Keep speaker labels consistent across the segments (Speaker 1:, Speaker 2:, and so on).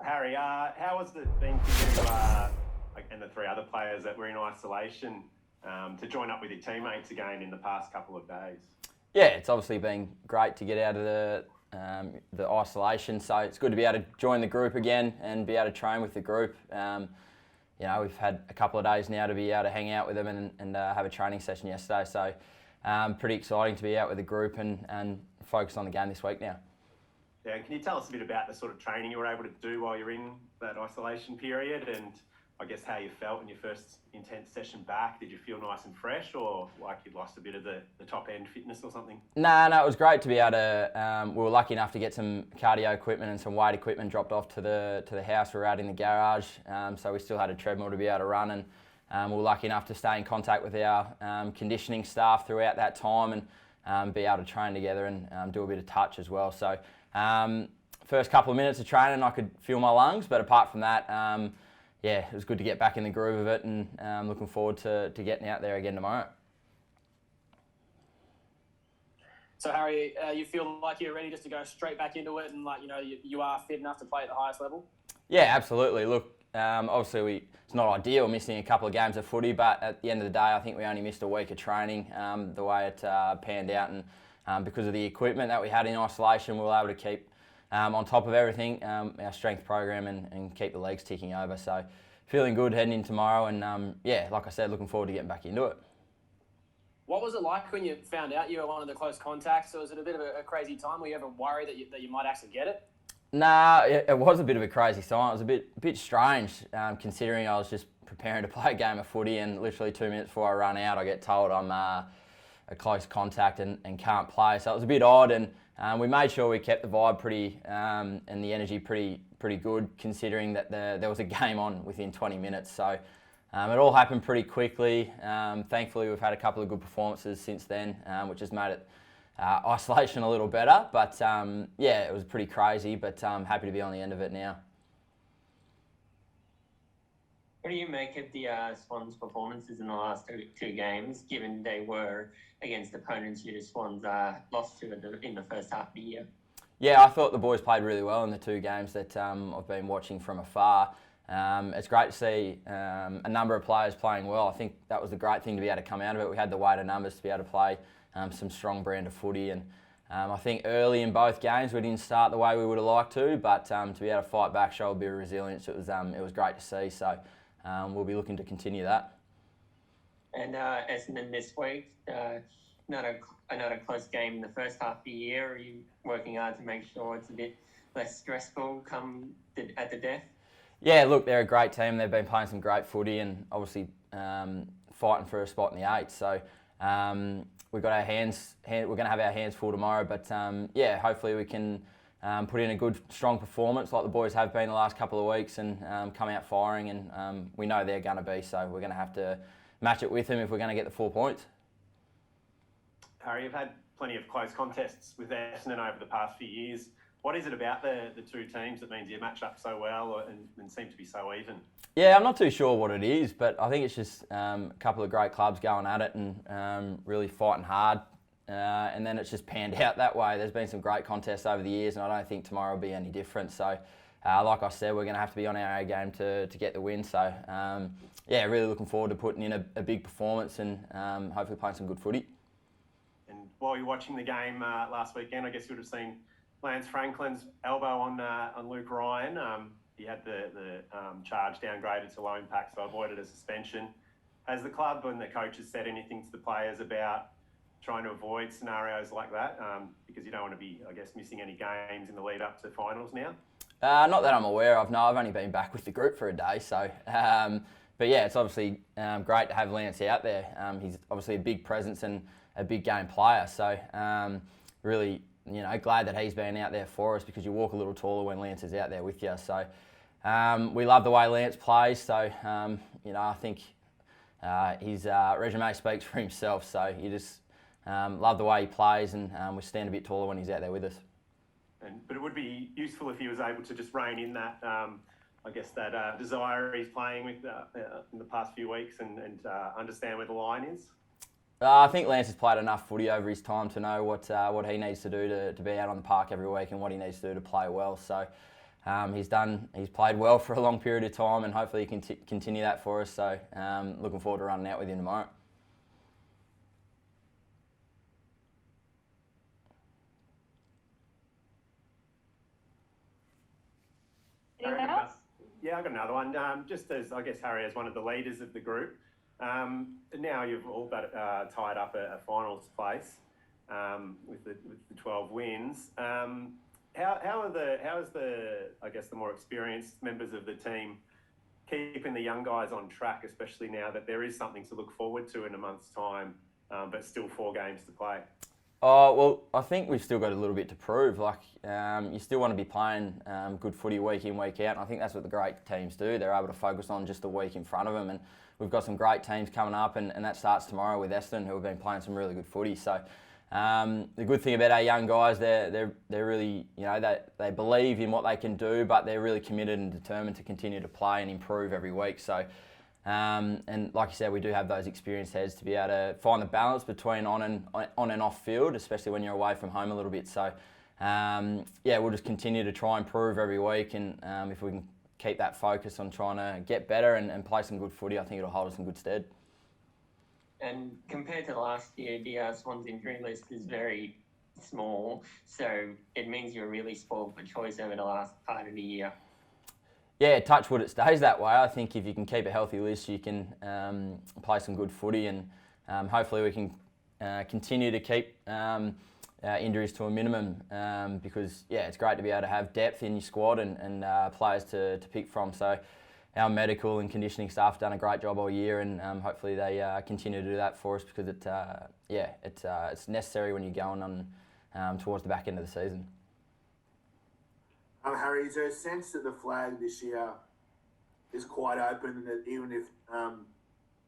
Speaker 1: Harry, how has it been for you and the three other players that were in isolation to join up with your teammates again in the past couple of days?
Speaker 2: Yeah, it's obviously been great to get out of the isolation, so it's good to be able to join the group again and be able to train with the group. We've had a couple of days now to be able to hang out with them and have a training session yesterday, so pretty exciting to be out with the group and focus on the game this week now.
Speaker 1: Yeah, and can you tell us a bit about the sort of training you were able to do while you're in that isolation period, and I guess how you felt in your first intense session back? Did you feel nice and fresh, or like you'd lost a bit of the top end fitness or something?
Speaker 2: No, it was great to be able to. We were lucky enough to get some cardio equipment and some weight equipment dropped off to the house. We were out in the garage, so we still had a treadmill to be able to run, and we were lucky enough to stay in contact with our conditioning staff throughout that time and be able to train together and do a bit of touch as well. So first couple of minutes of training, I could feel my lungs, but apart from that, it was good to get back in the groove of it, and looking forward to getting out there again tomorrow.
Speaker 3: So Harry, you feel like you're ready just to go straight back into it, and you are fit enough to play at the highest level? Yeah,
Speaker 2: absolutely. Look, obviously it's not ideal missing a couple of games of footy, but at the end of the day, I think we only missed a week of training the way it panned out, and because of the equipment that we had in isolation, we were able to keep on top of everything, our strength program, and keep the legs ticking over. So feeling good heading in tomorrow, and like I said, looking forward to getting back into it.
Speaker 3: What was it like when you found out you were one of the close contacts? So was it a bit of a crazy time? Were you ever worried that you might actually get it?
Speaker 2: Nah, it was a bit of a crazy time. It was a bit strange, considering I was just preparing to play a game of footy, and literally 2 minutes before I run out, I get told I'm a close contact and can't play. So it was a bit odd, and we made sure we kept the vibe pretty and the energy pretty good, considering that there was a game on within 20 minutes. So it all happened pretty quickly. Thankfully, we've had a couple of good performances since then, which has made it isolation a little better. But it was pretty crazy, but I'm happy to be on the end of it now.
Speaker 4: What do you make of the Swans' performances in the last two games, given they were against opponents who the Swans lost to in the first half of the year?
Speaker 2: Yeah, I thought the boys played really well in the two games that I've been watching from afar. It's great to see a number of players playing well. I think that was the great thing to be able to come out of it. We had the weight of numbers to be able to play some strong brand of footy, and I think early in both games we didn't start the way we would have liked to, but to be able to fight back, show a bit of resilience, it was great to see. So we'll be looking to continue that.
Speaker 4: And Essendon this week, another close game in the first half of the year. Are you working hard to make sure it's a bit less stressful at the death?
Speaker 2: Yeah, look, they're a great team. They've been playing some great footy and obviously fighting for a spot in the 8. So we've got we're going to have our hands full tomorrow. But hopefully we can put in a good, strong performance like the boys have been the last couple of weeks, and come out firing. And we know they're going to be, so we're going to have to match it with them if we're going to get the 4 points.
Speaker 1: Harry, you've had plenty of close contests with Essendon over the past few years. What is it about the two teams that means you match up so well and seem to be so even?
Speaker 2: Yeah, I'm not too sure what it is, but I think it's just a couple of great clubs going at it and really fighting hard. And then it's just panned out that way. There's been some great contests over the years, and I don't think tomorrow will be any different. So, like I said, we're going to have to be on our A game to get the win. So, really looking forward to putting in a big performance and hopefully playing some good footy.
Speaker 1: And while you're watching the game last weekend, I guess you would have seen Lance Franklin's elbow on Luke Ryan. He had the charge downgraded to low impact, so avoided a suspension. Has the club and the coaches said anything to the players about trying to avoid scenarios like that? Because you don't want to be, I guess, missing any games in the lead up to finals now?
Speaker 2: Not that I'm aware of. No, I've only been back with the group for a day. So, but yeah, it's obviously great to have Lance out there. He's obviously a big presence and a big game player. So, really, glad that he's been out there for us, because you walk a little taller when Lance is out there with you. So, we love the way Lance plays. So, I think his resume speaks for himself. So, you just love the way he plays, and we stand a bit taller when he's out there with us.
Speaker 1: But it would be useful if he was able to just rein in that, that desire he's playing with in the past few weeks and understand where the line is.
Speaker 2: I think Lance has played enough footy over his time to know what he needs to do to be out on the park every week, and what he needs to do to play well. So, He's played well for a long period of time, and hopefully he can continue that for us. So looking forward to running out with him tomorrow.
Speaker 5: Anyone else?
Speaker 1: Yeah, I've got another one. Just as, I guess, Harry, as one of the leaders of the group, now you've all but tied up a finals place with the 12 wins. How is the I guess the more experienced members of the team keeping the young guys on track, especially now that there is something to look forward to in a month's time, but still 4 games to play?
Speaker 2: Oh, well, I think we've still got a little bit to prove. Like, you still want to be playing good footy week in, week out. And I think that's what the great teams do. They're able to focus on just the week in front of them. And we've got some great teams coming up, and that starts tomorrow with Essendon, who have been playing some really good footy. So the good thing about our young guys, they're really, they believe in what they can do, but they're really committed and determined to continue to play and improve every week. So. And like you said, we do have those experienced heads to be able to find the balance between on and off field, especially when you're away from home a little bit. So, we'll just continue to try and improve every week, and if we can keep that focus on trying to get better and play some good footy, I think it'll hold us in good stead.
Speaker 4: And compared to last year, the Swans injury list is very small, so it means you're really spoiled for choice over the last part of the year.
Speaker 2: Yeah, touch wood, it stays that way. I think if you can keep a healthy list, you can play some good footy, and hopefully we can continue to keep injuries to a minimum because, it's great to be able to have depth in your squad and players to pick from. So our medical and conditioning staff have done a great job all year, and hopefully they continue to do that for us because it's necessary when you're going on towards the back end of the season.
Speaker 6: Harry, is there a sense that the flag this year is quite open, and that even if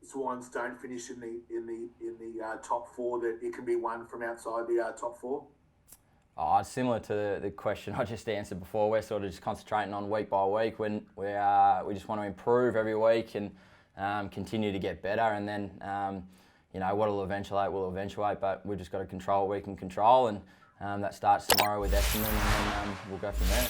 Speaker 6: Swans don't finish in the top 4, that it can be won from outside the top 4?
Speaker 2: Oh, it's similar to the question I just answered before. We're sort of just concentrating on week by week when we just want to improve every week and continue to get better, and then what'll eventuate will eventuate, but we've just got to control what we can control, and that starts tomorrow with Essendon, and then we'll go from there.